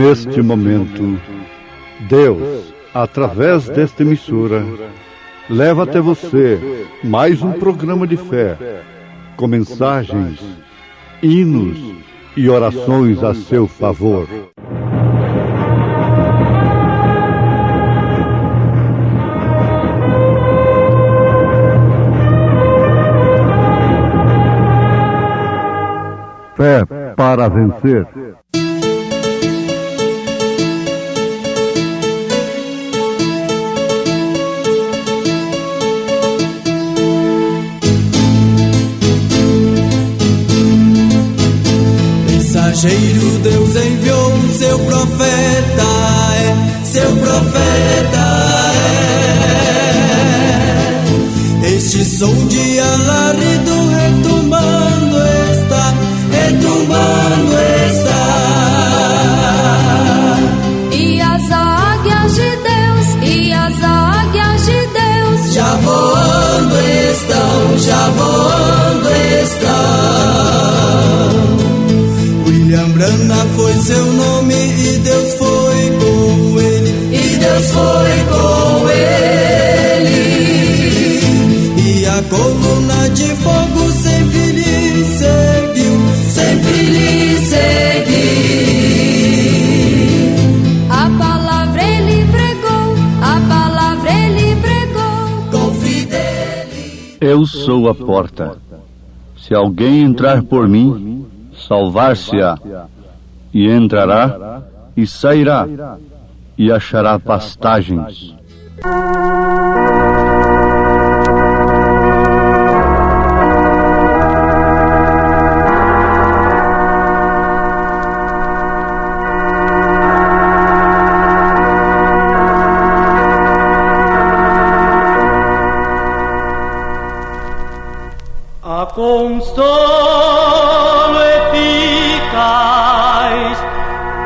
neste momento, Deus, através desta emissora, leva até você mais um programa de fé, com mensagens, hinos e orações a seu favor. Fé para vencer. Mensageiro, Deus enviou seu profeta, seu profeta Este som de alarido retumbando está, retumbando está. E as águias de Deus, e as águias de Deus já voando estão, já voando estão. William Branham foi seu nome e Deus foi com ele, e Deus foi com ele. E a coluna de fogo sempre lhe seguiu, sempre lhe seguiu. A palavra ele pregou, a palavra ele pregou com fidelidade. Eu sou a porta. Se alguém entrar por mim, salvar-se-á, e entrará e sairá, e achará pastagens. A consolo eficaz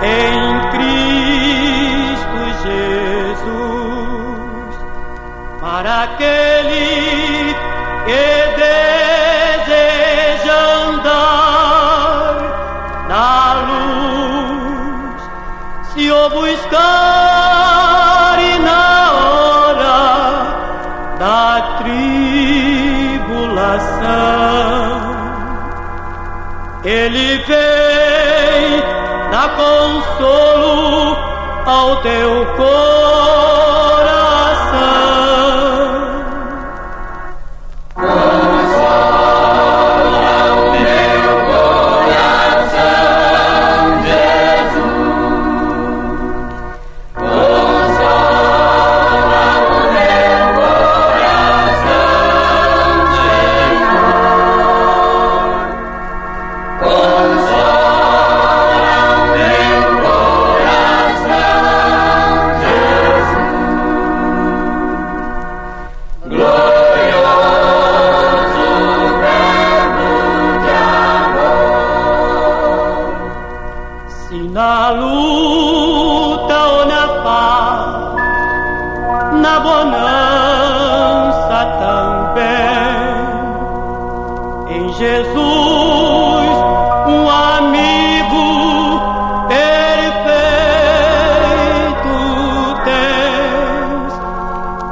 em Cristo Jesus, para aquele que deseja andar na luz, se o buscar e na hora da tribulação Ele vem dar consolo ao teu coração. Consola o meu coração, Jesus. Consola o meu coração, Senhor. Consola o meu coração, Jesus. Glorioso verbo de amor. Se na luta ou na paz, na bonança também, em Jesus um amigo perfeito tens.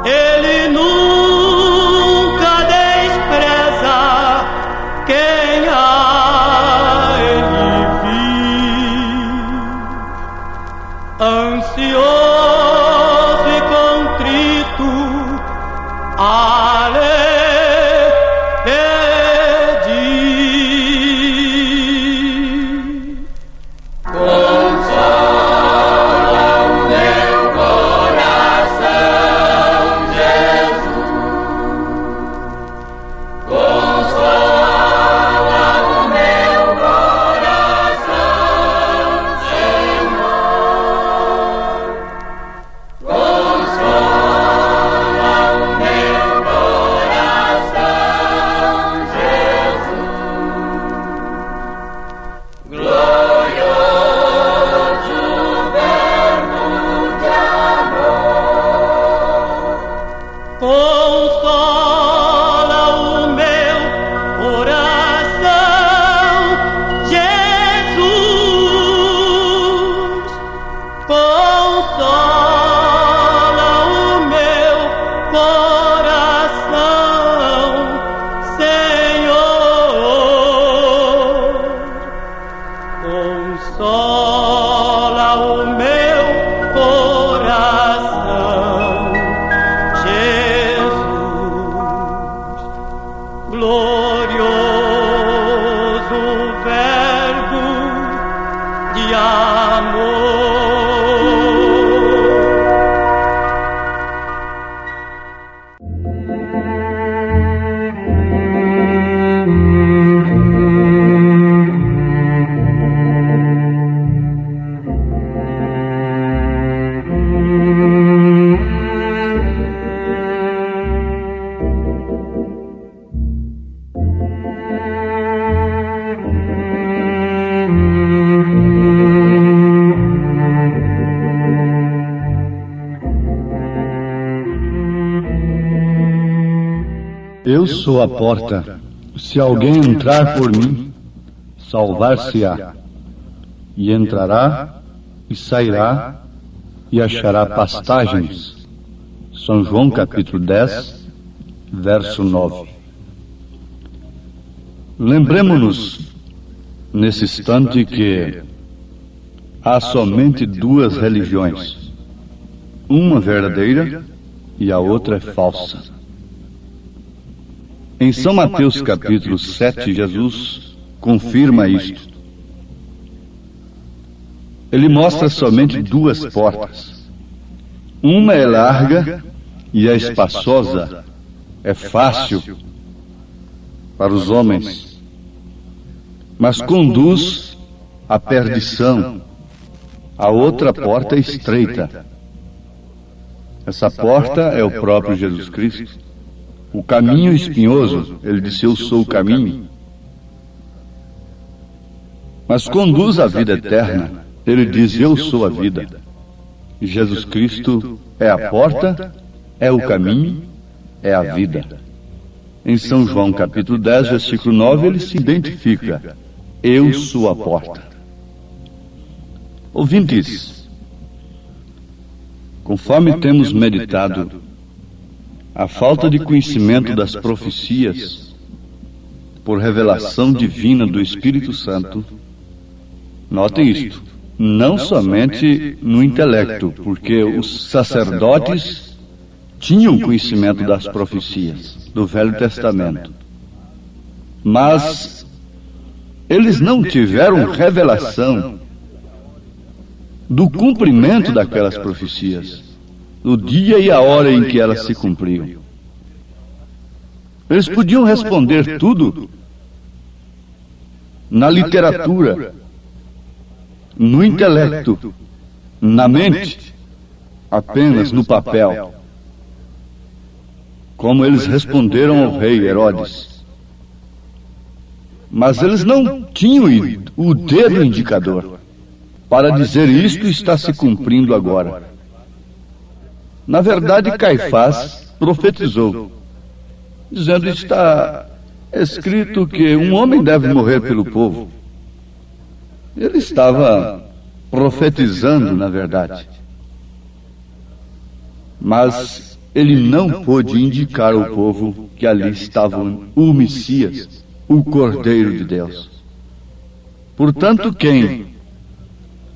Ele nunca despreza quem a ele vive. Ansioso e contrito, pedir. Consola o meu coração, Jesus. Consola o meu coração, Senhor. Consola o meu coração, Jesus. Glorioso verbo de amor. Consola o meu coração, Jesus. Eu sou a porta. Se alguém entrar por mim, salvar-se-á. E entrará e sairá e achará pastagens. São João capítulo 10, verso 9. Lembremos-nos nesse instante que há somente duas religiões. Uma verdadeira e a outra é falsa. Em São Mateus capítulo 7, Jesus confirma isto. Ele mostra somente duas portas. Uma é larga e é espaçosa, é fácil para os homens, mas conduz à perdição. A outra porta é estreita. Essa porta é o próprio Jesus Cristo. O caminho espinhoso, ele disse, eu sou o caminho. Mas conduz à vida eterna, ele diz, eu sou a vida. E Jesus Cristo é a porta, é o caminho, é a vida. Em São João capítulo 10, versículo 9, ele se identifica, eu sou a porta. Ouvintes, conforme temos meditado, a falta de conhecimento das profecias, por revelação divina do Espírito Santo, notem isto, não somente no intelecto, porque os sacerdotes tinham conhecimento das profecias do Velho Testamento, mas eles não tiveram revelação do cumprimento daquelas profecias, do dia e a hora em que elas se cumpriam. Eles podiam responder tudo na literatura, no intelecto, na mente, apenas no papel, como eles responderam ao rei Herodes. Mas eles não tinham o dedo indicador para dizer isto está se cumprindo agora. Na verdade, Caifás profetizou, dizendo, está escrito que um homem deve morrer pelo povo. Ele estava profetizando, na verdade. Mas ele não pôde indicar ao povo que ali estava o Messias, o Cordeiro de Deus. Portanto, quem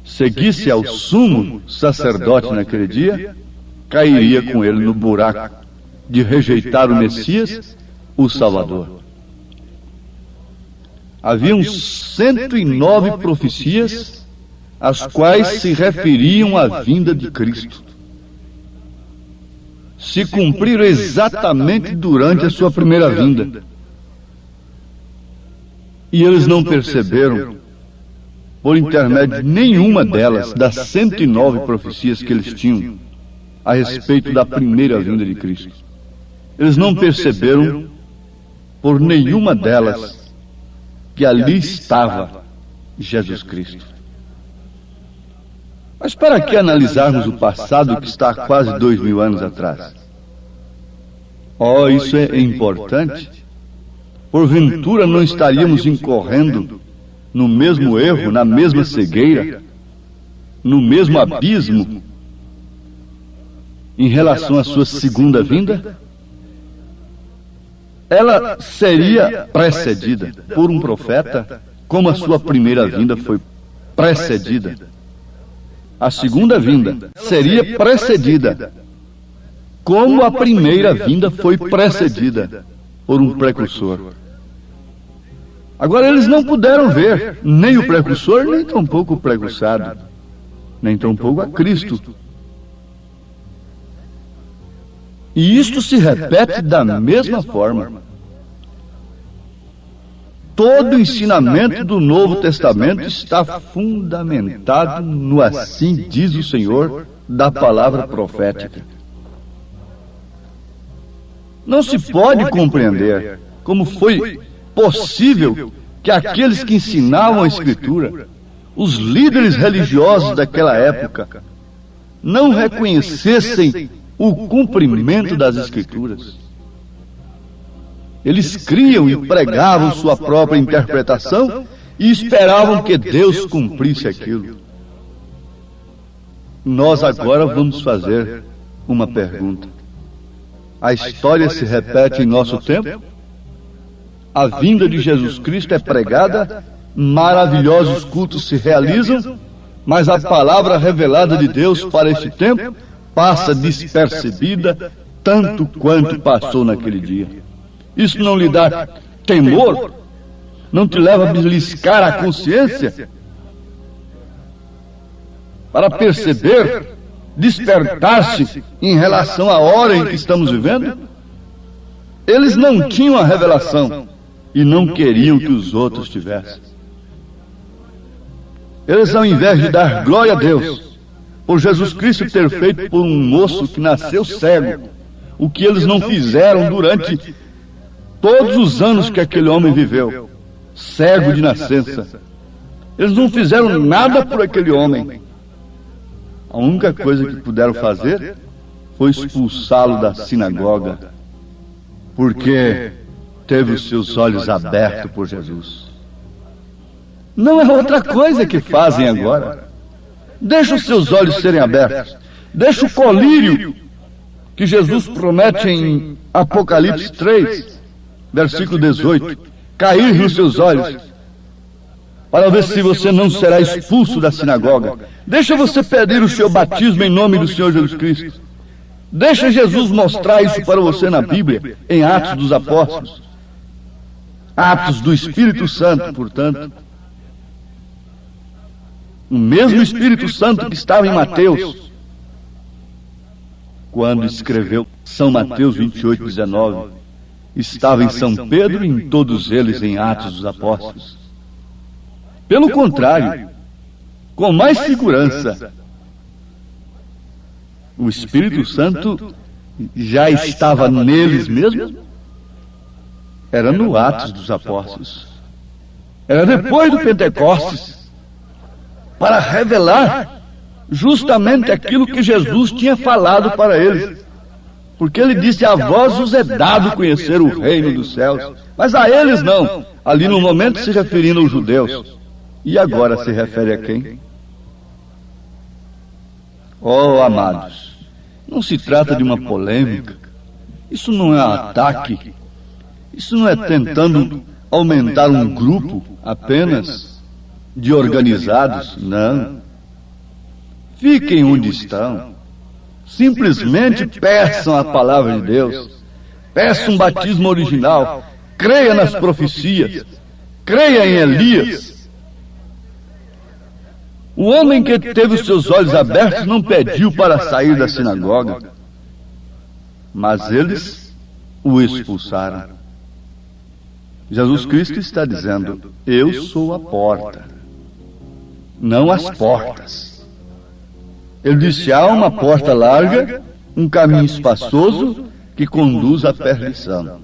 seguisse ao sumo sacerdote naquele dia, cairia com ele no buraco de rejeitar o Messias, o Salvador. Haviam 109 profecias, as quais se referiam à vinda de Cristo. Se cumpriram exatamente durante a sua primeira vinda. E eles não perceberam, por intermédio de nenhuma delas, das 109 profecias que eles tinham, a respeito da primeira vinda de Cristo. Eles não perceberam, por nenhuma delas, que ali estava Jesus Cristo. Mas para que analisarmos o passado que está há quase 2000 anos atrás? Oh, isso é importante. Porventura não estaríamos incorrendo no mesmo erro, na mesma cegueira, no mesmo abismo, em relação à sua segunda vinda? Ela seria precedida por um profeta, como a sua primeira vinda foi precedida. A segunda vinda seria precedida, como a primeira vinda foi precedida por um precursor. Agora eles não puderam ver nem o precursor, nem tampouco o precursado, nem tampouco a Cristo. E isto se repete da mesma forma. Todo o ensinamento do Novo Testamento está fundamentado no assim diz o Senhor da palavra profética. Não se pode compreender como foi possível que aqueles que ensinavam a Escritura, os líderes religiosos daquela época, não reconhecessem o cumprimento das Escrituras. Eles criam e pregavam sua própria interpretação e esperavam que Deus cumprisse aquilo. Nós agora vamos fazer uma pergunta. A história se repete em nosso tempo? A vinda de Jesus Cristo é pregada, maravilhosos cultos se realizam, mas a palavra revelada de Deus para este tempo passa despercebida tanto quanto passou naquele dia. Isso não lhe dá temor? Não te leva a beliscar a consciência? Para perceber, despertar-se em relação à hora em que estamos vivendo? Eles não tinham a revelação e não queriam que os outros tivessem. Eles, ao invés de dar glória a Deus por Jesus Cristo ter feito por um moço que nasceu cego, o que eles não fizeram durante todos os anos que aquele homem viveu, cego de nascença. Eles não fizeram nada por aquele homem. A única coisa que puderam fazer foi expulsá-lo da sinagoga, porque teve os seus olhos abertos por Jesus. Não é outra coisa que fazem agora. Deixa os seus olhos serem abertos. Deixa o colírio que Jesus promete em Apocalipse 3, versículo 18, cair nos seus olhos, para ver se você não será expulso da sinagoga. Deixa você pedir o seu batismo em nome do Senhor Jesus Cristo. Deixa Jesus mostrar isso para você na Bíblia, em Atos dos Apóstolos. Atos do Espírito Santo, portanto. O mesmo Espírito Santo que estava em Mateus, quando escreveu São Mateus 28, 19, estava em São Pedro e em todos eles em Atos dos Apóstolos. Pelo contrário, com mais segurança, o Espírito Santo já estava neles mesmo. Era no Atos dos Apóstolos. Era depois do Pentecostes, para revelar justamente aquilo que Jesus tinha falado para eles. Porque ele disse: a vós vos é dado conhecer o reino dos céus, mas a eles não. Ali no momento se referindo aos judeus. E agora se refere a quem? Oh, amados, não se trata de uma polêmica. Isso não é ataque. Isso não é tentando aumentar um grupo apenas de organizados. Não. Fiquem onde estão. Simplesmente peçam a palavra de Deus. Peçam um batismo original. Creia nas profecias. Creia em Elias. O homem que teve os seus olhos abertos não pediu para sair da sinagoga, mas eles o expulsaram. Jesus Cristo está dizendo: eu sou a porta, não as portas. Ele disse: há uma porta larga, um caminho espaçoso que conduz à perdição.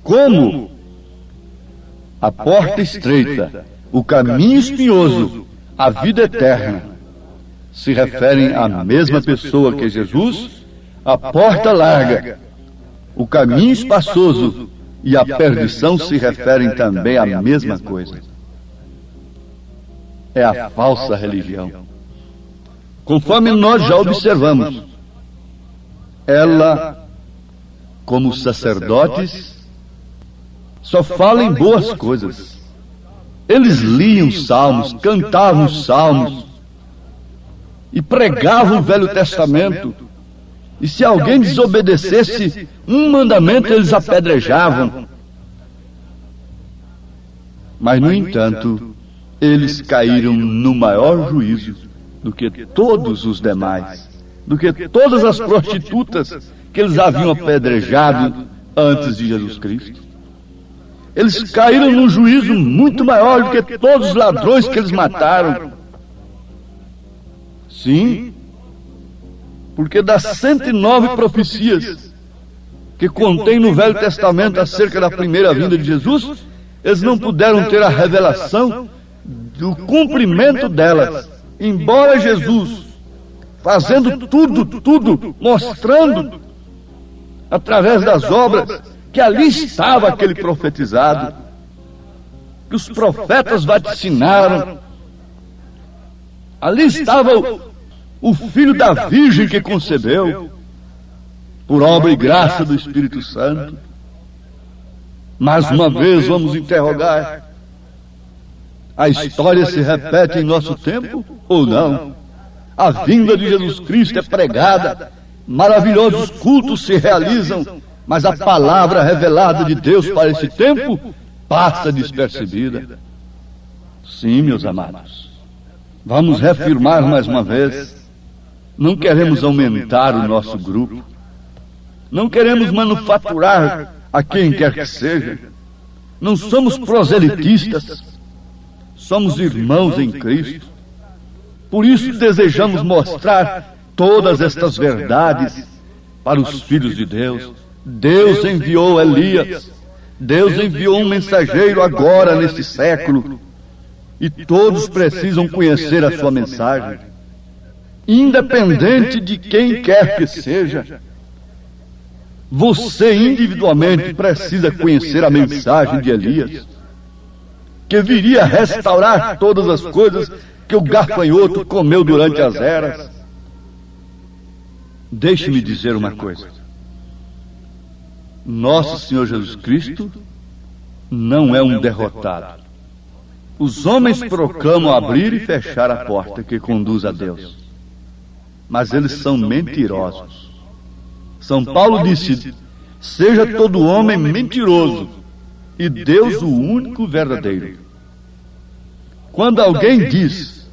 Como a porta estreita, o caminho espinhoso, a vida eterna, se referem à mesma pessoa que Jesus, a porta larga, o caminho espaçoso e a perdição se referem também à mesma coisa. É a falsa religião. Conforme nós já observamos, ela, como sacerdotes, só fala em boas coisas. Eles liam salmos, cantavam salmos e pregavam o Velho Testamento. E se alguém desobedecesse um mandamento, eles apedrejavam. Mas, no entanto, eles caíram no maior juízo do que todos os demais, do que todas as prostitutas que eles haviam apedrejado antes de Jesus Cristo. Eles caíram num juízo muito maior do que todos os ladrões que eles mataram. Sim, porque das 109 profecias que contém no Velho Testamento acerca da primeira vinda de Jesus, eles não puderam ter a revelação do cumprimento delas. Embora Jesus, fazendo tudo, mostrando através das obras que ali estava aquele profetizado, que os profetas vaticinaram, ali estava o filho da Virgem que concebeu, por obra e graça do Espírito Santo. Mais uma vez vamos interrogar: a história se repete em nosso tempo ou não? A vinda de Jesus Cristo é pregada, maravilhosos cultos se realizam, mas a palavra revelada de Deus para esse tempo passa despercebida. Sim, meus amados, vamos reafirmar mais uma vez: não queremos aumentar o nosso grupo, não queremos manufaturar a quem quer que seja, não somos proselitistas, somos irmãos em Cristo. Por isso desejamos mostrar todas estas verdades para os filhos de Deus. Deus enviou Elias, Deus enviou um mensageiro agora neste século, e todos precisam conhecer a sua mensagem, independente de quem quer que seja. Você individualmente precisa conhecer a mensagem de Elias, que viria restaurar todas as coisas que o gafanhoto comeu durante as eras. Deixe-me dizer uma coisa: nosso Senhor Jesus Cristo não é um derrotado. Os homens proclamam abrir e fechar a porta que conduz a Deus, mas eles são mentirosos. São Paulo disse: seja todo homem mentiroso e Deus o único verdadeiro. Quando alguém diz,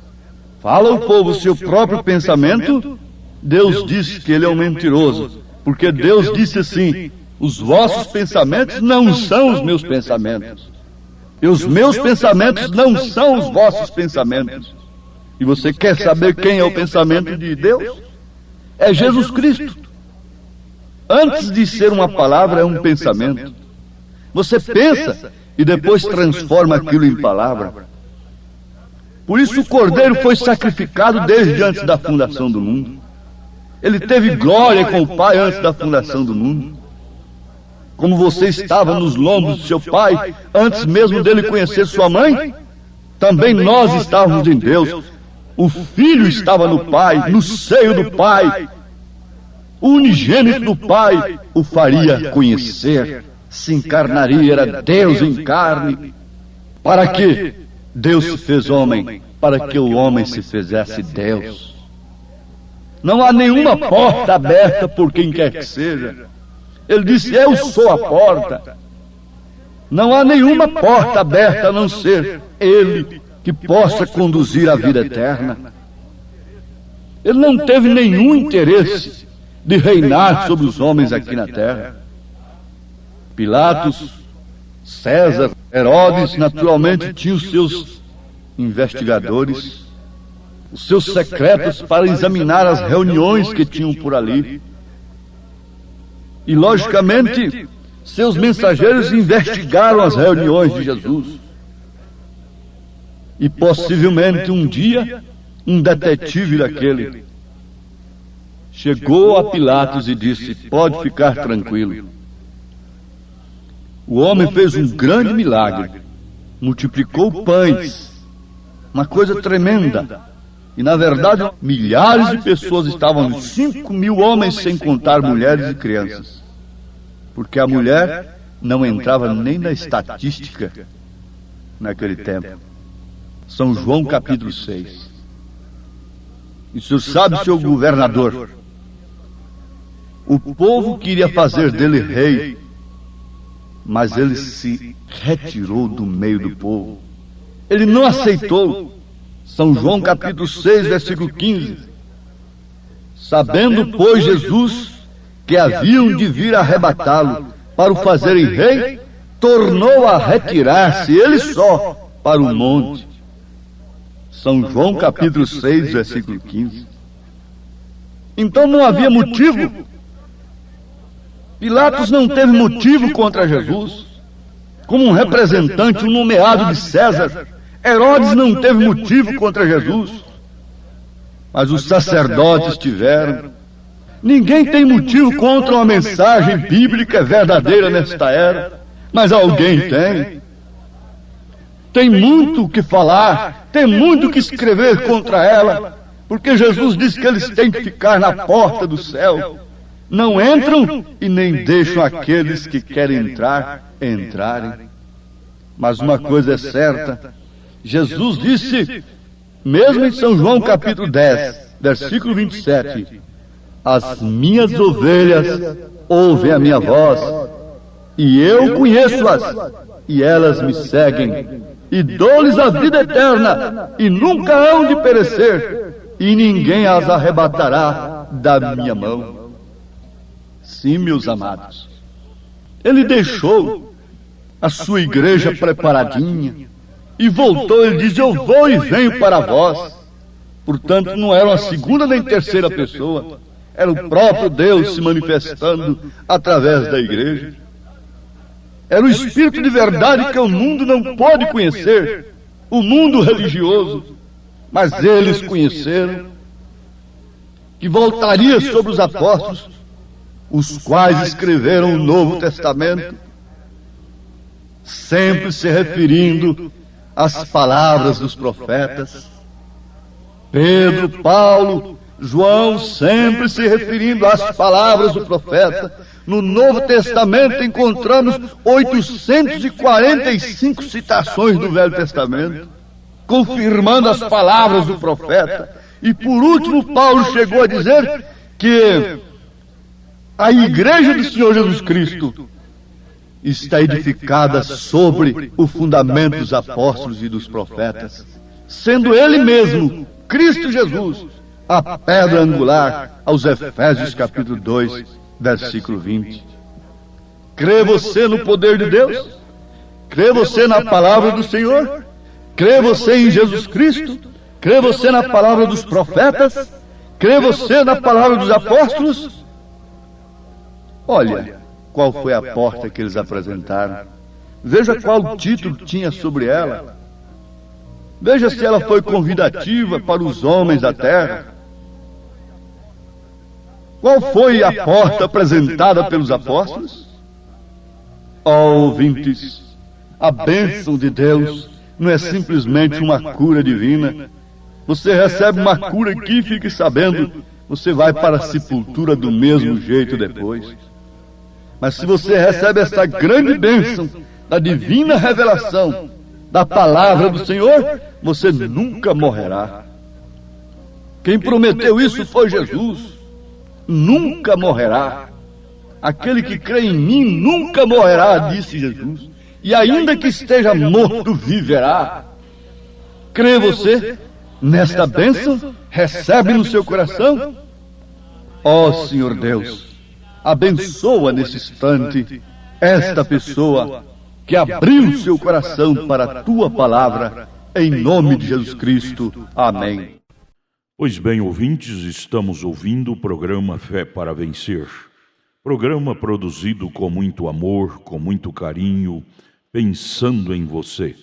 fala ao povo seu próprio pensamento, Deus diz que ele é um mentiroso, porque Deus disse assim: os vossos pensamentos não são os meus pensamentos, e os meus pensamentos não são os vossos pensamentos. E você quer saber quem é o pensamento de Deus? É Jesus Cristo. Antes de ser uma palavra, é um pensamento. Você pensa e depois transforma aquilo em palavra. Por isso o Cordeiro foi sacrificado desde antes da fundação do mundo. Ele teve glória com o Pai antes da fundação do mundo. Como você estava nos lombos do seu pai antes mesmo dele conhecer sua mãe, também nós estávamos em Deus. O Filho estava no Pai, no seio do Pai. O unigênito do Pai o faria conhecer, se encarnaria, era Deus em carne. Para que Deus se fez homem? Para que o homem se fizesse Deus. Não há nenhuma porta aberta por quem quer que seja. Ele disse: eu sou a porta. Não há nenhuma porta aberta a não ser Ele que possa conduzir à vida eterna. Ele não teve nenhum interesse de reinar sobre os homens aqui na terra. Pilatos, César, Herodes, naturalmente tinham os seus investigadores, os seus secretos para examinar as reuniões que tinham por ali. E, logicamente, seus mensageiros investigaram as reuniões de Jesus. E, possivelmente, um dia, um detetive daquele chegou a Pilatos e disse: pode ficar tranquilo. O homem fez um grande milagre, multiplicou pães, uma coisa tremenda. E, na verdade, milhares de pessoas estavam, 5.000 homens, sem contar mulheres e crianças. Porque a mulher não entrava nem na estatística naquele tempo. São João capítulo 6. E o senhor sabe, seu governador, o povo queria fazer dele rei, mas ele se retirou do meio do povo. Ele não aceitou. São João capítulo 6, versículo 15. Sabendo, pois, Jesus que haviam de vir arrebatá-lo para o fazerem rei, tornou a retirar-se ele só para o monte. São João capítulo 6, versículo 15. Então não havia motivo. Pilatos não teve motivo contra Jesus. Como um representante, um nomeado de César, Herodes não teve motivo contra Jesus. Mas os sacerdotes tiveram. Ninguém tem motivo contra uma mensagem bíblica verdadeira nesta era, mas alguém tem. Tem muito o que falar, tem muito o que escrever contra ela, porque Jesus disse que eles têm que ficar na porta do céu. Não entram e nem deixam aqueles que querem entrar entrarem. Mas uma coisa é certa, Jesus disse, mesmo em São João capítulo 10, versículo 27, as minhas ovelhas ouvem a minha voz, e eu conheço-as, e elas me seguem, e dou-lhes a vida eterna, e nunca hão de perecer, e ninguém as arrebatará da minha mão. Sim, meus amados, ele deixou a sua igreja preparadinha, e voltou, ele diz, eu vou e venho para vós. Portanto, não era uma segunda nem terceira pessoa, era o próprio Deus se manifestando através da igreja. Era o Espírito de verdade que o mundo não pode conhecer, o mundo religioso, mas eles conheceram, que voltaria sobre os apóstolos, os quais escreveram o Novo Testamento, sempre se referindo às palavras dos profetas. Pedro, Paulo, João, sempre se referindo às palavras do profeta. No Novo Testamento encontramos 845 citações do Velho Testamento, confirmando as palavras do profeta. E por último, Paulo chegou a dizer que a igreja do Senhor Jesus Cristo está edificada sobre o fundamento dos apóstolos e dos profetas, sendo ele mesmo, Cristo Jesus, a pedra angular, aos Efésios capítulo 2, versículo 20. Crê você no poder de Deus? Crê você na palavra do Senhor? Crê você em Jesus Cristo? Crê você na palavra dos profetas? Crê você na palavra dos apóstolos? Olha, qual foi a porta que eles apresentaram. Veja qual título tinha sobre ela. Veja se ela foi convidativa para os homens da terra. Qual foi a porta apresentada pelos apóstolos? Ó ouvintes, a bênção de Deus não é simplesmente uma cura divina. Você recebe uma cura aqui e fique sabendo, você vai para a sepultura do mesmo jeito depois. Mas se você recebe essa grande bênção da divina revelação, da palavra do Senhor, você nunca morrerá. Quem prometeu isso foi Jesus. Nunca morrerá. Aquele que crê em mim nunca morrerá, disse Jesus. E ainda que esteja morto, viverá. Crê você nesta bênção? Recebe no seu coração? Ó Senhor Deus, abençoa nesse instante esta pessoa que abriu seu coração para a tua palavra, em nome de Jesus Cristo. Amém. Pois bem, ouvintes, estamos ouvindo o programa Fé para Vencer. Programa produzido com muito amor, com muito carinho, pensando em você.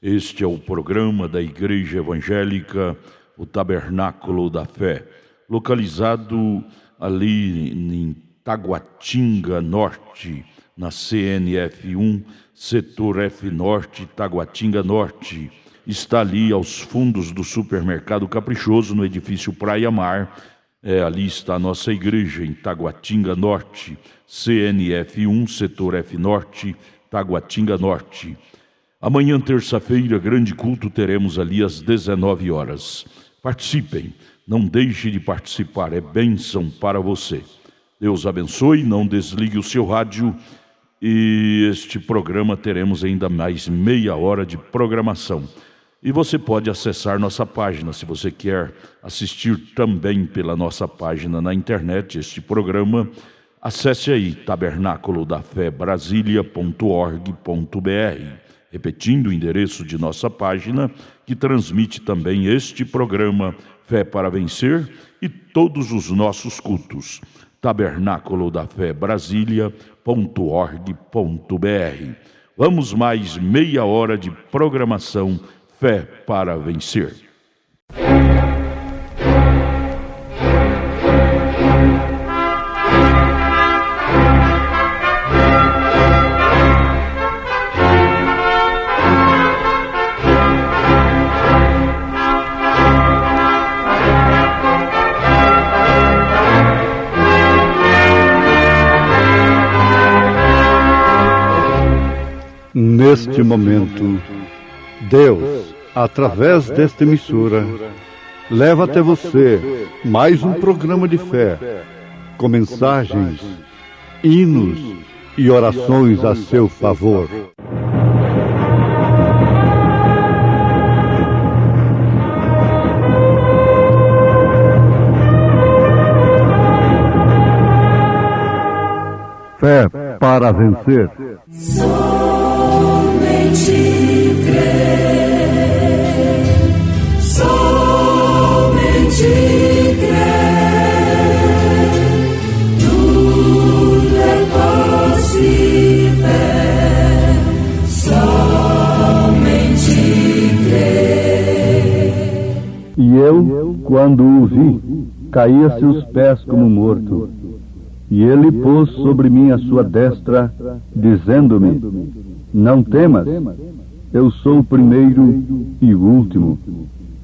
Este é o programa da Igreja Evangélica, o Tabernáculo da Fé, localizado ali em Taguatinga Norte, na CNF 1, setor F Norte, Taguatinga Norte. Está ali aos fundos do supermercado Caprichoso, no edifício Praia Mar. Ali está a nossa igreja, em Taguatinga Norte, CNF 1, setor F Norte, Taguatinga Norte. Amanhã, terça-feira, grande culto, teremos ali às 19 horas. Participem, não deixe de participar, é bênção para você. Deus abençoe, não desligue o seu rádio. E este programa teremos ainda mais meia hora de programação. E você pode acessar nossa página, se você quer assistir também pela nossa página na internet este programa, acesse aí tabernaculodafebrasilia.org.br, repetindo o endereço de nossa página, que transmite também este programa Fé para Vencer e todos os nossos cultos, tabernaculodafebrasilia.org.br. Vamos mais meia hora de programação Fé para Vencer. Neste momento, Deus, através desta emissora, leva até você mais um programa de fé, com mensagens, hinos e orações a seu favor. Fé para vencer. Somente crer, somente crer, tudo é possível, somente crer. E eu, quando o vi, caí a seus pés como morto. E ele pôs sobre mim a sua destra, dizendo-me: não temas, eu sou o primeiro e o último,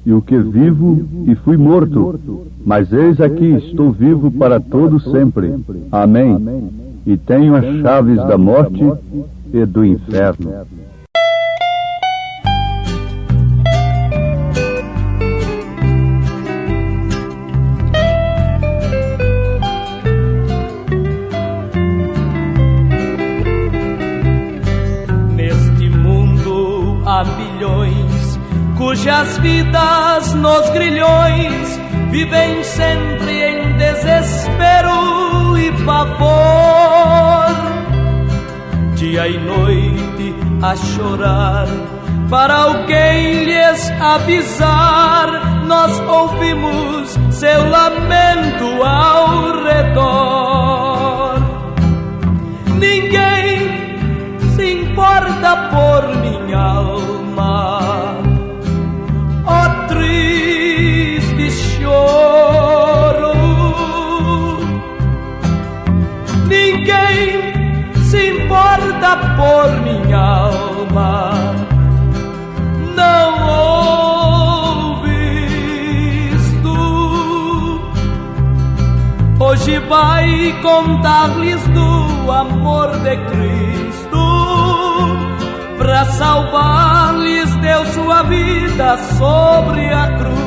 e o que vivo e fui morto, mas eis aqui estou vivo para todo sempre. Amém. E tenho as chaves da morte e do inferno. Há milhões cujas vidas nos grilhões vivem sempre em desespero e pavor, dia e noite a chorar para alguém lhes avisar. Nós ouvimos seu lamento ao redor. Ninguém se importa por minha alma, ó triste choro. Ninguém se importa por minha alma, não ouves tu? Hoje vai contar-lhes do amor de Cristo. Para salvar-lhes deu sua vida sobre a cruz.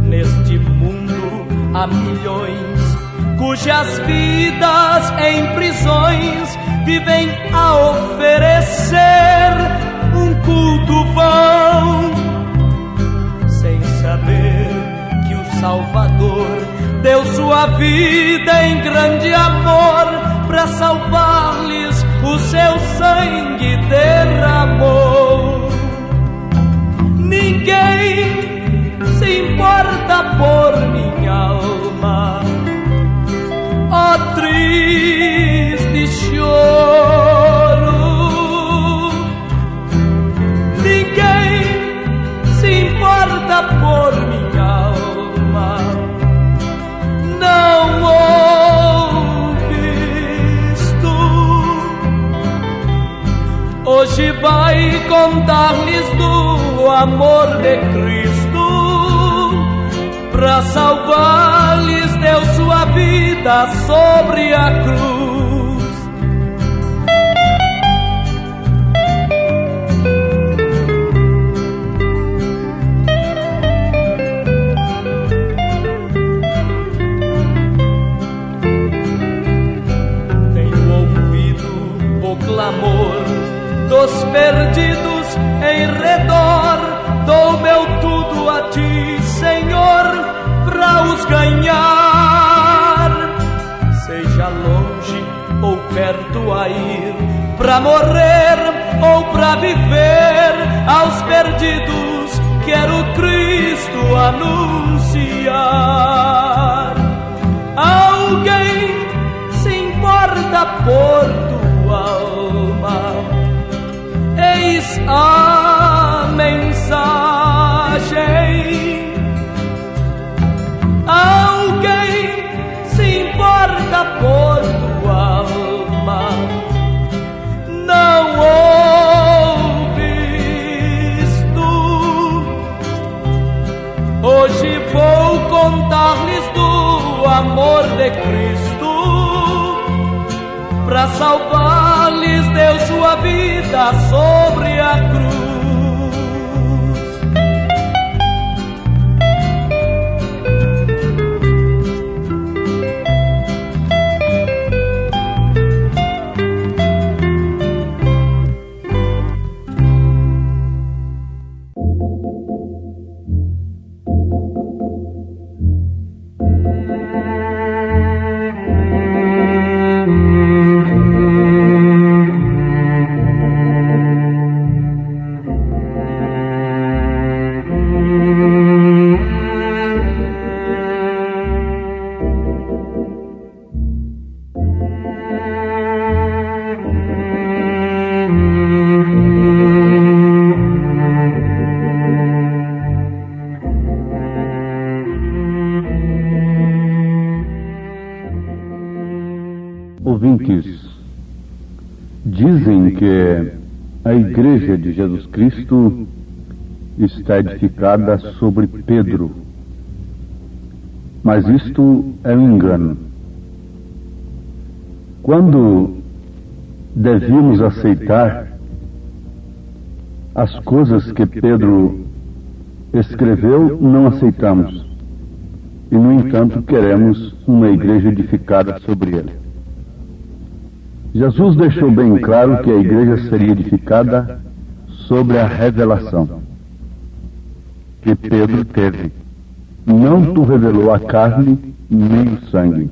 Neste mundo há milhões cujas vidas em prisões vivem a oferecer um culto vão, sem saber que o Salvador deu sua vida em grande amor, para salvar-lhes o seu sangue derramou. Ninguém se importa por minha alma, ó triste choro. Ninguém se importa por minha alma, não ouves tu? Hoje vai contar-lhes do amor de Cristo, para salvar-lhes deu sua vida sobre a cruz. clamor dos perdidos em redor. Dou meu tudo a ti, Senhor, pra os ganhar. Seja longe ou perto a ir, pra morrer ou pra viver, aos perdidos quero Cristo anunciar. Alguém se importa por tua alma, eis a mensagem. Alguém se importa por tua alma, não ouves tu? Hoje vou contar-lhes do amor de Cristo, pra salvar-lhes deu sua vida sobre a cruz. Ouvintes, dizem que a Igreja de Jesus Cristo está edificada sobre Pedro, mas isto é um engano. Quando devíamos aceitar as coisas que Pedro escreveu, não aceitamos, e no entanto queremos uma igreja edificada sobre ele. Jesus deixou bem claro que a igreja seria edificada sobre a revelação que Pedro teve. Não tu revelou a carne nem o sangue.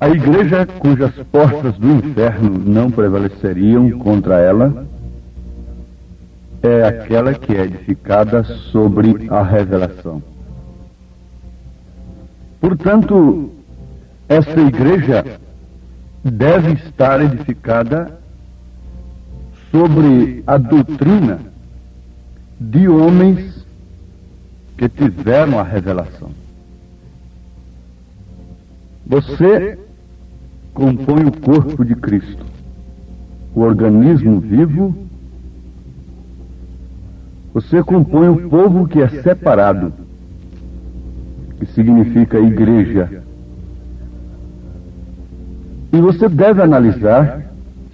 A igreja cujas portas do inferno não prevaleceriam contra ela é aquela que é edificada sobre a revelação. Portanto, essa igreja deve estar edificada sobre a doutrina de homens que tiveram a revelação. Você compõe o corpo de Cristo, o organismo vivo. Você compõe o povo que é separado, que significa igreja. E você deve analisar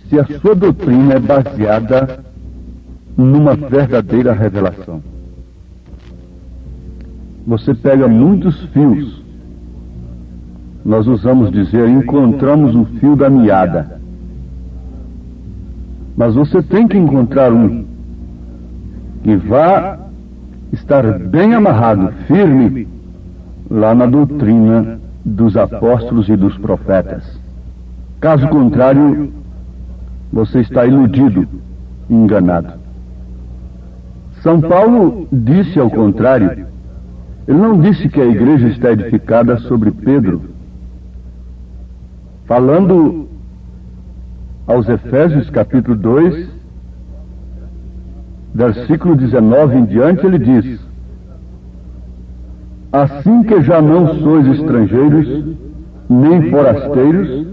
se a sua doutrina é baseada numa verdadeira revelação. Você pega muitos fios. Nós usamos dizer, encontramos o fio da meada. Mas você tem que encontrar um que vá estar bem amarrado, firme, lá na doutrina dos apóstolos e dos profetas. Caso contrário, você está iludido, enganado. São Paulo disse ao contrário. Ele não disse que a igreja está edificada sobre Pedro. Falando aos Efésios capítulo 2, versículo 19 em diante, ele diz: assim que já não sois estrangeiros, nem forasteiros,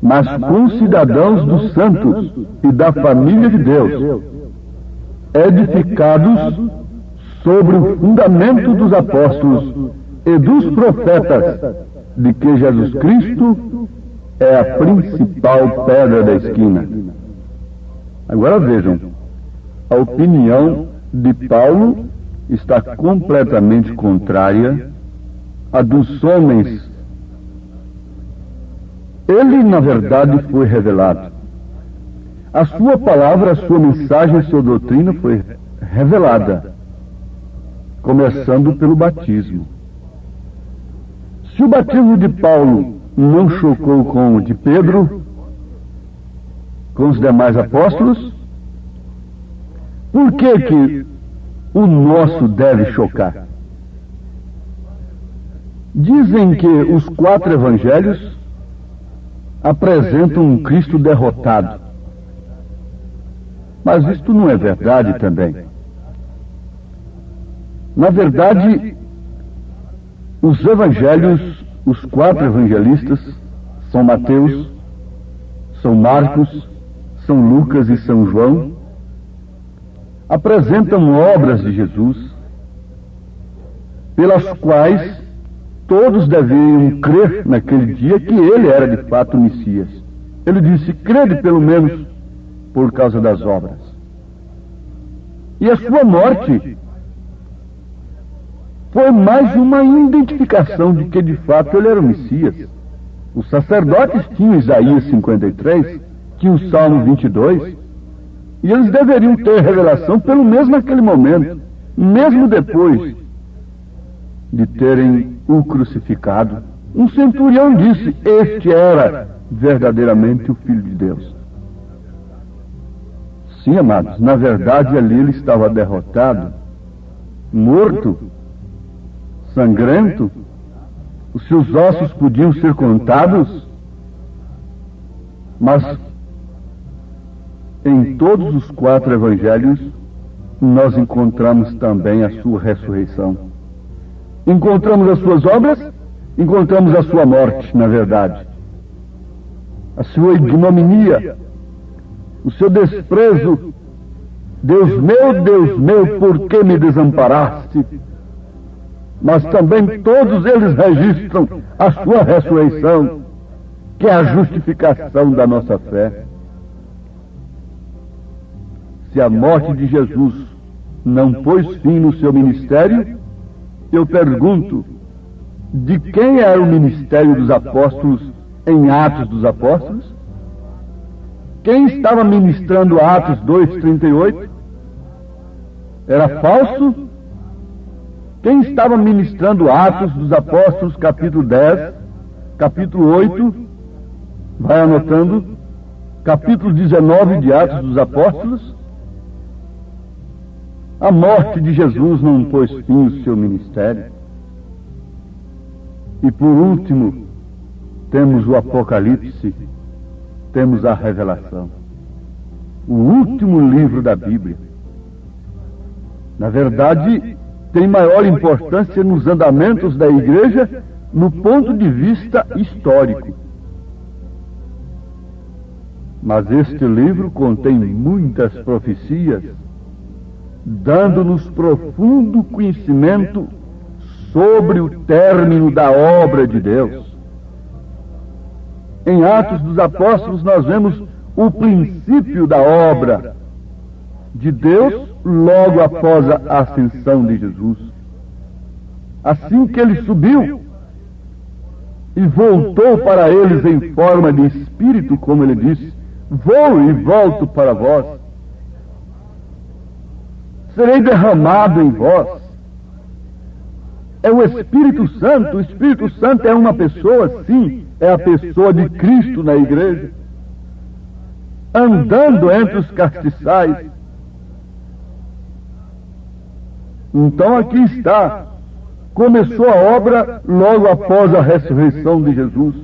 mas concidadãos dos santos e da família de Deus, edificados sobre o fundamento dos apóstolos e dos profetas, de que Jesus Cristo é a principal pedra da esquina. Agora vejam, a opinião de Paulo está completamente contrária à dos homens Ele, na verdade, foi revelado. A sua palavra, a sua mensagem, a sua doutrina foi revelada, começando pelo batismo. Se o batismo de Paulo não chocou com o de Pedro, com os demais apóstolos, por que o nosso deve chocar? Dizem que os 4 evangelhos apresentam um Cristo derrotado. Mas isto não é verdade também. Na verdade, os evangelhos, os 4 evangelistas, São Mateus, São Marcos, São Lucas e São João, apresentam obras de Jesus, pelas quais todos deviam crer naquele dia que ele era de fato o Messias. Ele disse: crede pelo menos por causa das obras. E a sua morte foi mais uma identificação de que de fato ele era o Messias. Os sacerdotes tinham Isaías 53, tinham o Salmo 22, e eles deveriam ter revelação pelo menos naquele momento, mesmo depois de terem o crucificado. Um centurião disse: este era verdadeiramente o Filho de Deus. Sim, amados, na verdade ali ele estava derrotado, morto, sangrento. Os seus ossos podiam ser contados, mas em todos os 4 evangelhos nós encontramos também a sua ressurreição. Encontramos as suas obras, encontramos a sua morte, na verdade. A sua ignominia, o seu desprezo. Deus meu, por que me desamparaste? Mas também todos eles registram a sua ressurreição, que é a justificação da nossa fé. Se a morte de Jesus não pôs fim no seu ministério, eu pergunto: de quem era o ministério dos apóstolos em Atos dos Apóstolos? Quem estava ministrando Atos 2:38? Era falso? Quem estava ministrando Atos dos Apóstolos, capítulo 10, capítulo 8, vai anotando, capítulo 19 de Atos dos Apóstolos? A morte de Jesus não pôs fim ao seu ministério. E por último, temos o Apocalipse, temos a Revelação, o último livro da Bíblia. Na verdade, tem maior importância nos andamentos da igreja no ponto de vista histórico. Mas este livro contém muitas profecias, dando-nos profundo conhecimento sobre o término da obra de Deus. Em Atos dos Apóstolos nós vemos o princípio da obra de Deus logo após a ascensão de Jesus. Assim que ele subiu e voltou para eles em forma de espírito, como ele disse: vou e volto para vós, serei derramado em vós. É o Espírito Santo. O Espírito Santo é uma pessoa, sim, é a pessoa de Cristo na igreja, andando entre os castiçais. Então aqui está, começou a obra logo após a ressurreição de Jesus.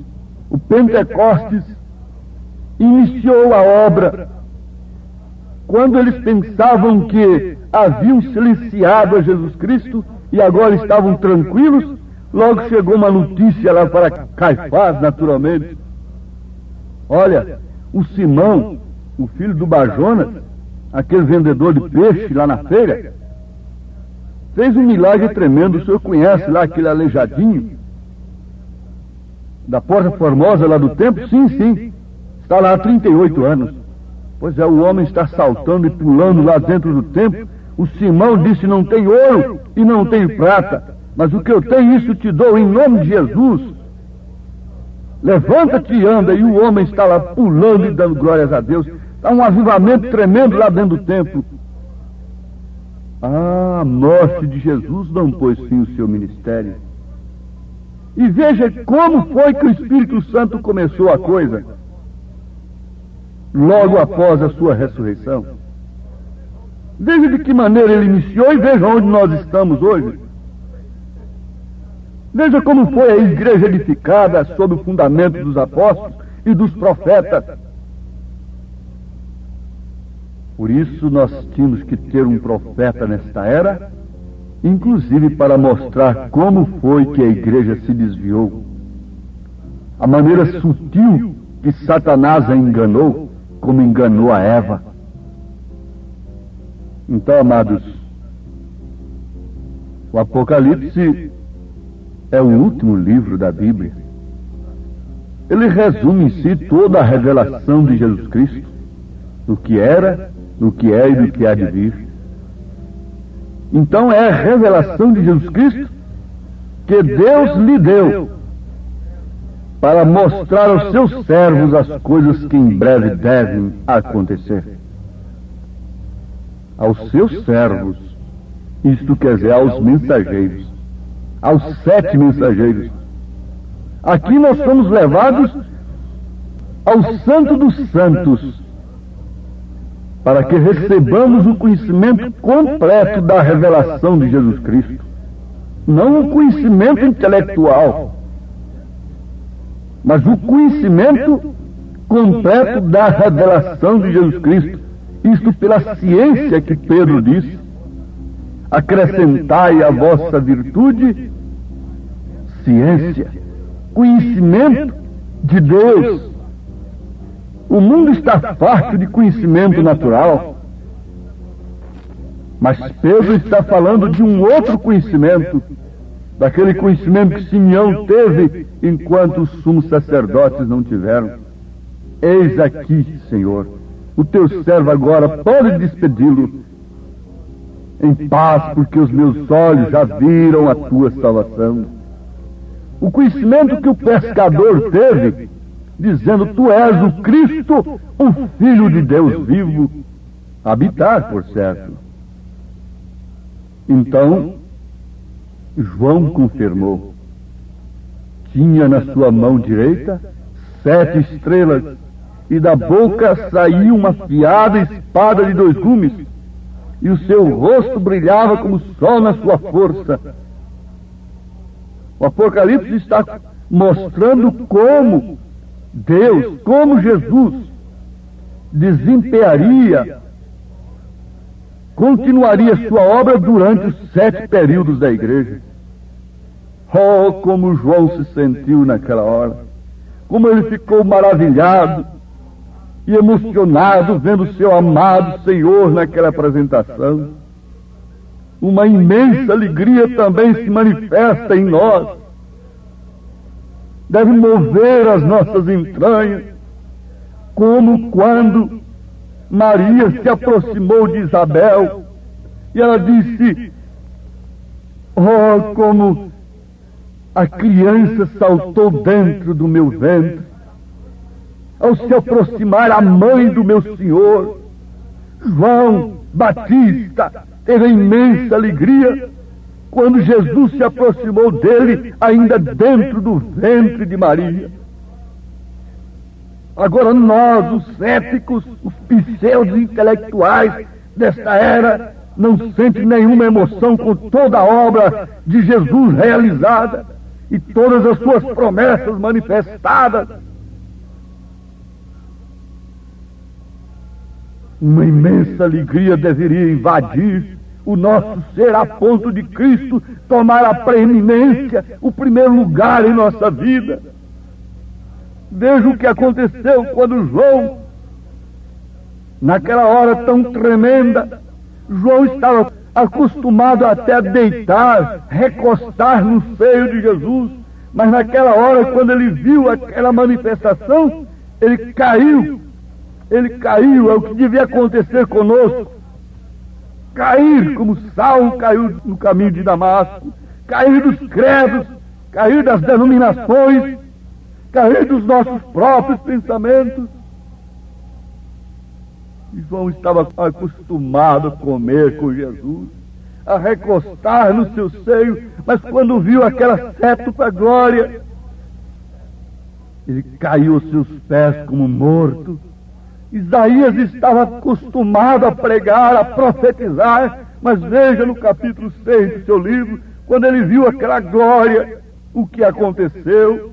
O Pentecostes iniciou a obra quando eles pensavam que haviam silenciado a Jesus Cristo e agora estavam tranquilos. Logo chegou uma notícia lá para Caifás, naturalmente. Olha, o Simão, o filho do Barjonas, aquele vendedor de peixe lá na feira, fez um milagre tremendo. O senhor conhece lá aquele aleijadinho da Porta Formosa lá do templo? Sim, sim. Está lá há 38 anos. Pois é, o homem está saltando e pulando lá dentro do templo. O Simão disse: não tem ouro e não tem prata, mas o que eu tenho, isso te dou em nome de Jesus. Levanta-te e anda, e o homem está lá pulando e dando glórias a Deus. Está um avivamento tremendo lá dentro do templo. A morte de Jesus não pôs fim ao seu ministério. E veja como foi que o Espírito Santo começou a coisa, logo após a sua ressurreição. Veja de que maneira ele iniciou e veja onde nós estamos hoje. Veja como foi a igreja edificada sob o fundamento dos apóstolos e dos profetas. Por isso nós tínhamos que ter um profeta nesta era, inclusive para mostrar como foi que a igreja se desviou. A maneira sutil que Satanás a enganou, como enganou a Eva. Então, amados, o Apocalipse é o último livro da Bíblia. Ele resume em si toda a revelação de Jesus Cristo, do que era, do que é e do que há de vir. Então é a revelação de Jesus Cristo que Deus lhe deu para mostrar aos seus servos as coisas que em breve devem acontecer. Aos seus servos, isto quer dizer, aos mensageiros, aos 7 mensageiros. Aqui nós somos levados ao Santo dos Santos, para que recebamos o conhecimento completo da revelação de Jesus Cristo. Não o conhecimento intelectual, mas o conhecimento completo da revelação de Jesus Cristo. Isto pela ciência que Pedro disse: acrescentai à vossa virtude ciência, conhecimento de Deus. O mundo está farto de conhecimento natural, mas Pedro está falando de um outro conhecimento, daquele conhecimento que Simeão teve enquanto os sumos sacerdotes não tiveram. Eis aqui, Senhor, o teu servo agora pode despedi-lo em paz, porque os meus olhos já viram a tua salvação. O conhecimento que o pescador teve, dizendo: tu és o Cristo, o Filho de Deus vivo, habitar, por certo. Então, João confirmou. Tinha na sua mão direita 7 estrelas, e da boca saía uma afiada espada de 2 gumes, e o seu rosto brilhava como o sol na sua força. O Apocalipse está mostrando como Deus, como Jesus, desempenharia, continuaria sua obra durante os 7 períodos da igreja. Oh, como João se sentiu naquela hora, como ele ficou maravilhado e emocionado vendo seu amado Senhor naquela apresentação. Uma imensa alegria também se manifesta em nós, deve mover as nossas entranhas, como quando Maria se aproximou de Isabel e ela disse: oh, como a criança saltou dentro do meu ventre ao se aproximar a mãe do meu Senhor. João Batista teve imensa alegria quando Jesus se aproximou dele, ainda dentro do ventre de Maria. Agora nós, os céticos, os pseudos intelectuais desta era, não sentem nenhuma emoção com toda a obra de Jesus realizada e todas as suas promessas manifestadas. Uma imensa alegria deveria invadir o nosso ser, a ponto de Cristo tomar a preeminência, o primeiro lugar em nossa vida. Veja o que aconteceu quando João, naquela hora tão tremenda, João estava acostumado até a deitar, recostar no seio de Jesus, mas naquela hora, quando ele viu aquela manifestação, ele caiu, é o que devia acontecer conosco. Cair como Saulo caiu no caminho de Damasco, cair dos credos, cair das denominações, cair dos nossos próprios pensamentos. E João estava acostumado a comer com Jesus, a recostar no seu seio, mas quando viu aquela séptupla glória, ele caiu aos seus pés como morto. Isaías estava acostumado a pregar, a profetizar, mas veja no capítulo 6 do seu livro, quando ele viu aquela glória, o que aconteceu.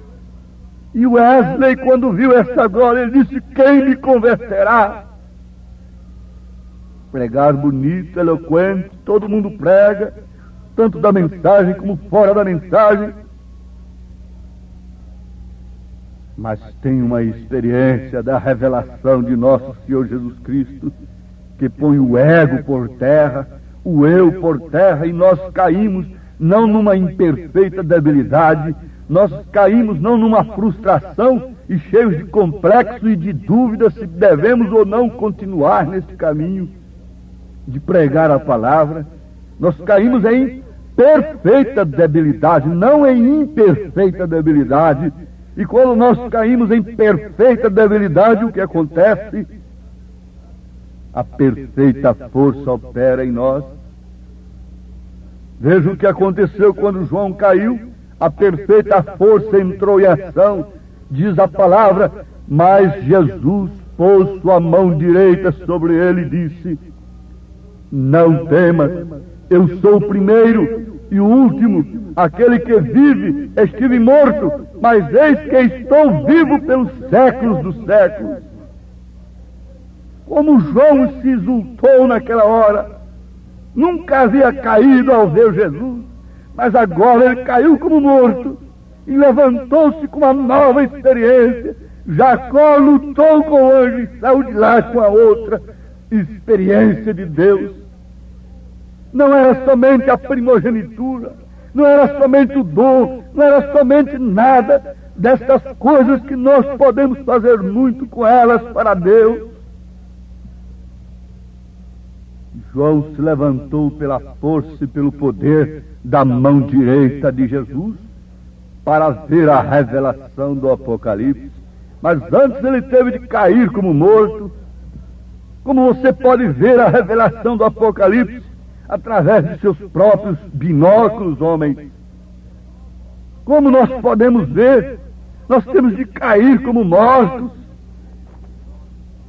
E Wesley, quando viu essa glória, ele disse: quem me converterá? Pregar bonito, eloquente, todo mundo prega, tanto da mensagem como fora da mensagem. Mas tem uma experiência da revelação de nosso Senhor Jesus Cristo, que põe o ego por terra, o eu por terra, e nós caímos não numa imperfeita debilidade, nós caímos não numa frustração e cheios de complexo e de dúvida se devemos ou não continuar nesse caminho de pregar a palavra. Nós caímos em perfeita debilidade, não em imperfeita debilidade. E quando nós caímos em perfeita debilidade, o que acontece? A perfeita força opera em nós. Veja o que aconteceu quando João caiu. A perfeita força entrou em ação. Diz a palavra: mas Jesus pôs sua mão direita sobre ele e disse: não temas, eu sou o primeiro e o último, aquele que vive. Estive morto, mas eis que estou vivo pelos séculos dos séculos. Como João se exultou naquela hora! Nunca havia caído ao ver Jesus, mas agora ele caiu como morto e levantou-se com uma nova experiência. Jacó lutou com o anjo e saiu de lá com a outra experiência de Deus. Não era somente a primogenitura, não era somente o dom, não era somente nada destas coisas que nós podemos fazer muito com elas para Deus. João se levantou pela força e pelo poder da mão direita de Jesus para ver a revelação do Apocalipse. Mas antes ele teve de cair como morto. Como você pode ver a revelação do Apocalipse? Através de seus próprios binóculos, homens. Como nós podemos ver? Nós temos de cair como mortos.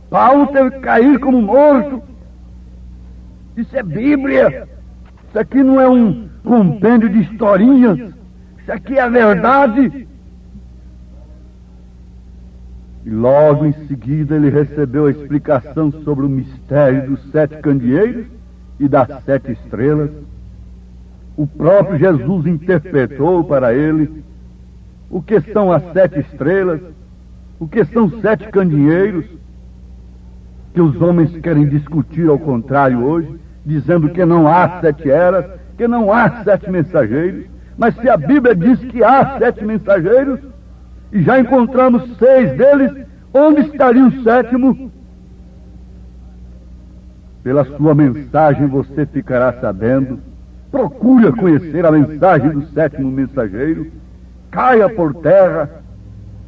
Paulo teve que cair como morto. Isso é Bíblia. Isso aqui não é um compêndio de historinhas. Isso aqui é a verdade. E logo em seguida ele recebeu a explicação sobre o mistério dos 7 candeeiros e das 7 estrelas. O próprio Jesus interpretou para ele o que são as 7 estrelas, o que são 7 candeeiros, que os homens querem discutir ao contrário hoje, dizendo que não há 7 eras, que não há 7 mensageiros. Mas se a Bíblia diz que há 7 mensageiros, e já encontramos 6 deles, onde estaria o 7º? Pela sua mensagem você ficará sabendo. Procure conhecer a mensagem do 7º mensageiro. Caia por terra.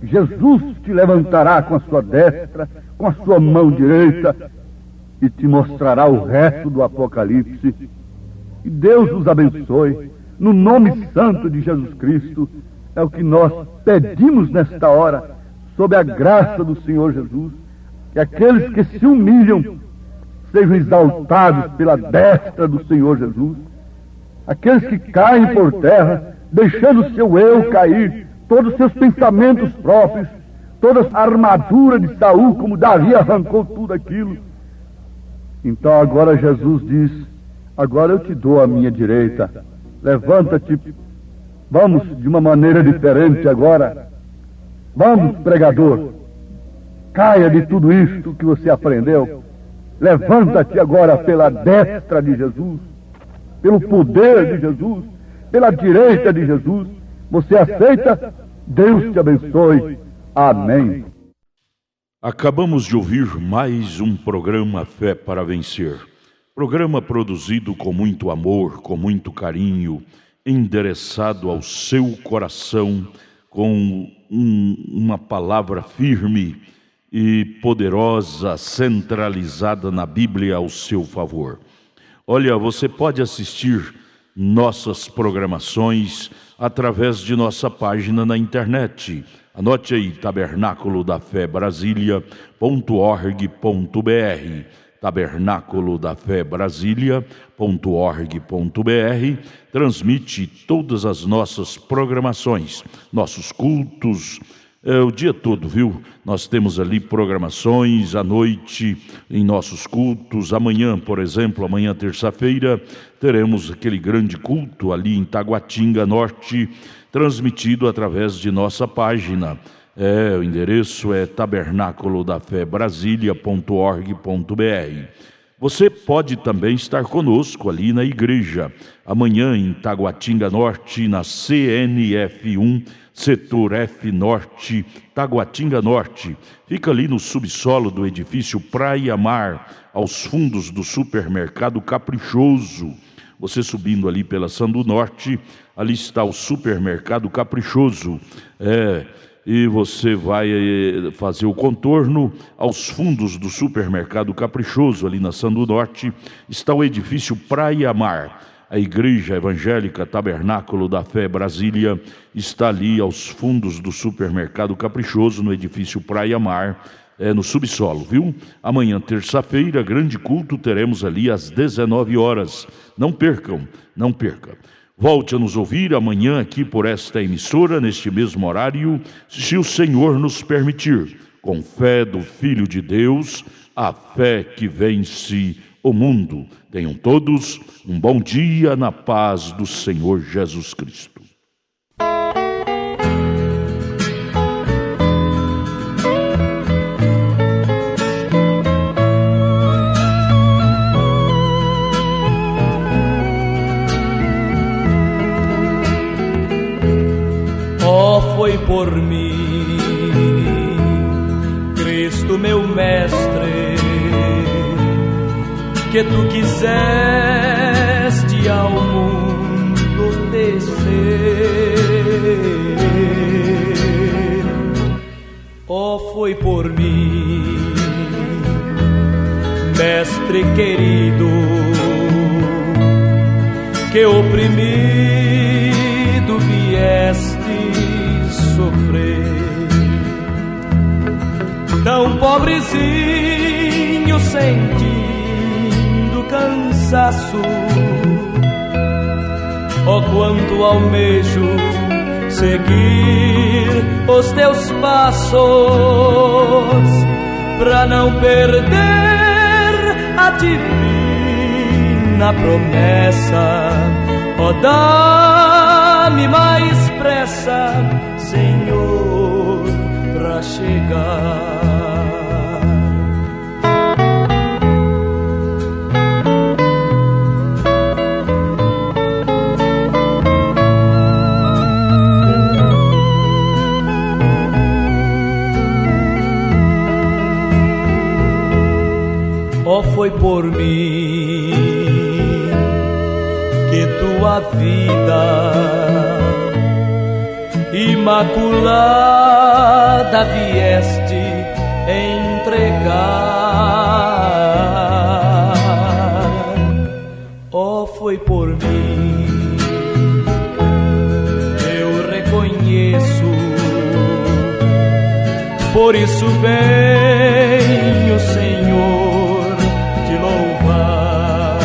Jesus te levantará com a sua destra, com a sua mão direita, e te mostrará o resto do Apocalipse. E Deus nos abençoe. No nome santo de Jesus Cristo, é o que nós pedimos nesta hora, sob a graça do Senhor Jesus, que aqueles que se humilham sejam exaltados pela destra do Senhor Jesus. Aqueles que caem por terra, deixando o seu eu cair, todos os seus pensamentos próprios, toda a armadura de Saul, como Davi arrancou tudo aquilo. Então agora Jesus diz: agora eu te dou a minha direita, levanta-te, vamos de uma maneira diferente agora. Vamos, pregador, caia de tudo isto que você aprendeu. Levanta-te agora pela destra de Jesus, pelo poder de Jesus, pela direita de Jesus. Você aceita? Deus te abençoe. Amém. Acabamos de ouvir mais um programa Fé para Vencer. Programa produzido com muito amor, com muito carinho, endereçado ao seu coração, com uma palavra firme e poderosa, centralizada na Bíblia ao seu favor. Olha, você pode assistir nossas programações através de nossa página na internet. Anote aí, tabernaculodafebrasilia.org.br, tabernaculodafebrasilia.org.br, transmite todas as nossas programações, nossos cultos, o dia todo, viu? Nós temos ali programações à noite em nossos cultos. Amanhã, por exemplo, amanhã terça-feira, teremos aquele grande culto ali em Taguatinga Norte, transmitido através de nossa página. O endereço é tabernaculodafebrasilia.org.br. Você pode também estar conosco ali na igreja, amanhã em Taguatinga Norte, na CNF1, Setor F Norte, Taguatinga Norte. Fica ali no subsolo do edifício Praia Mar, aos fundos do supermercado Caprichoso. Você subindo ali pela Sandu Norte, ali está o supermercado Caprichoso. E você vai fazer o contorno aos fundos do supermercado Caprichoso, ali na Sandu Norte, está o edifício Praia Mar. A Igreja Evangélica Tabernáculo da Fé Brasília está ali aos fundos do supermercado Caprichoso, no edifício Praia Mar, no subsolo, viu? Amanhã, terça-feira, grande culto, teremos ali às 19 horas. Não percam, não percam. Volte a nos ouvir amanhã aqui por esta emissora, neste mesmo horário, se o Senhor nos permitir, com fé do Filho de Deus, a fé que vence o mundo. Tenham todos um bom dia na paz do Senhor Jesus Cristo. Foi por mim, Cristo meu mestre, que tu quiseste ao mundo descer. Oh, foi por mim, mestre querido, que oprimido vieste sofrer. Tão pobrezinho, sentindo cansaço, oh, quanto almejo seguir os teus passos, pra não perder a divina promessa. Oh, dá-me mais pressa, Senhor, pra chegar. Oh, foi por mim que tua vida imaculada vieste entregar. Oh, foi por mim, eu reconheço, por isso venho, Senhor, te louvar.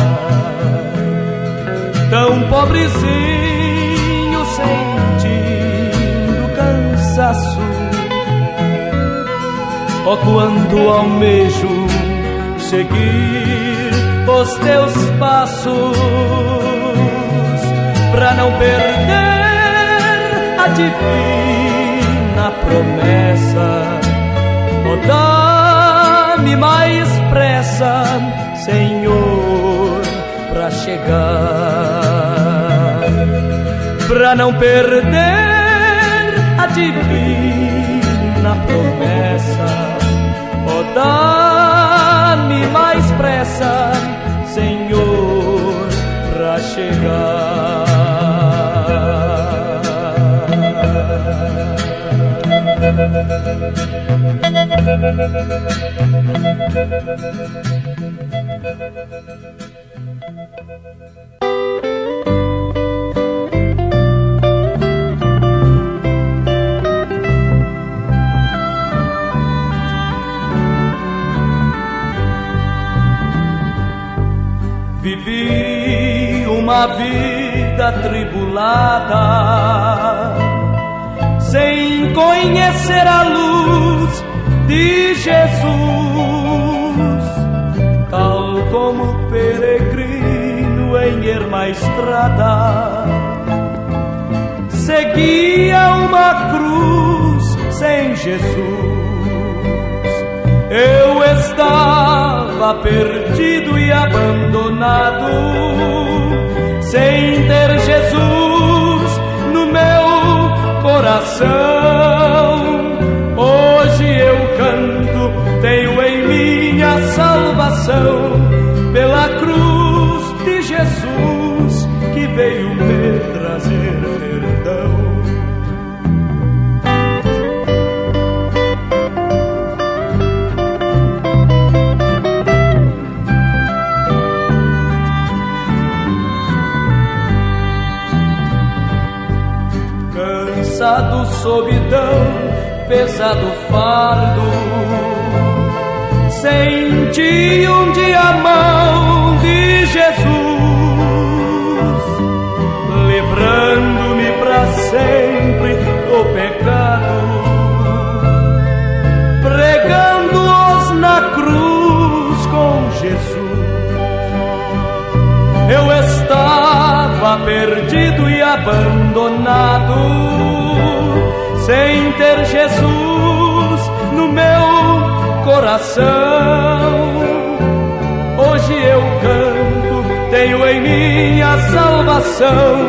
Tão pobrezinho, sentindo cansaço, oh, quanto almejo seguir os teus passos, pra não perder a divina promessa. Oh, dá-me mais pressa, Senhor, pra chegar, pra não perder a divina promessa. Oh, dá-me mais pressa, Senhor, pra chegar. Vivi uma vida tribulada, sem conhecer a luz de Jesus, tal como peregrino em erma estrada, seguia uma cruz sem Jesus. Eu estava perdido e abandonado, sem ter Jesus no meu coração. Hoje eu canto, tenho em mim a salvação, pela cruz de Jesus que veio me trazer perdão. Cansado, solidão, pesado fardo, senti um dia a mão de Jesus, livrando-me para sempre do pecado, pregando-os na cruz com Jesus. Eu estava perdido e abandonado, sem ter Jesus no meu coração. Hoje eu canto, tenho em mim a salvação,